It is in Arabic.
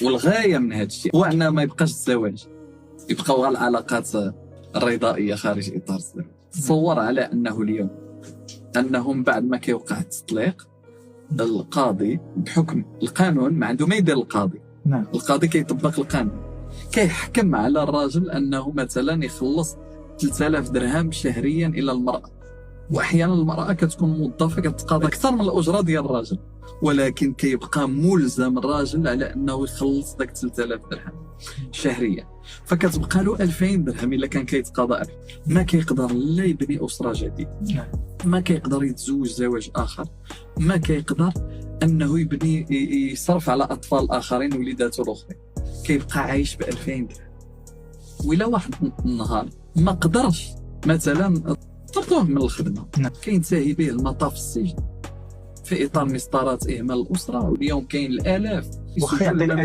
والغايه من هذا الشيء هو ان ما يبقاش الزواج، يبقاو غير العلاقات الرضائيه خارج اطار الزواج. تصور على انه اليوم انهم بعد ما كيوقع التطليق القاضي بحكم القانون ما عنده ما يدير القاضي. نعم. القاضي كيطبق القانون، كيحكم على الراجل انه مثلا يخلص 3000 درهم شهريا الى المراه، واحيانا المراه كتكون موظفه كتقاضى اكثر من الاجره ديال الراجل، ولكن كيبقى ملزم الراجل على انه يخلص داك 3000 درهم شهريا، فكتبقى له 2000 درهم الا كان كيتقاضى. ما كيقدر لا يبني اسره جديده، ما كيقدر يتزوج زواج اخر، ما كيقدر انه يبني يصرف على اطفال اخرين وليداته الاخرين، كيبقى عايش ب 2000 درهم. ولا واحد النهار ما قدرش مثلا طردوه من الخدمه، كينتهي به المطاف في السجن في اطار مسطرات اهمال الاسره، واليوم كاين الالاف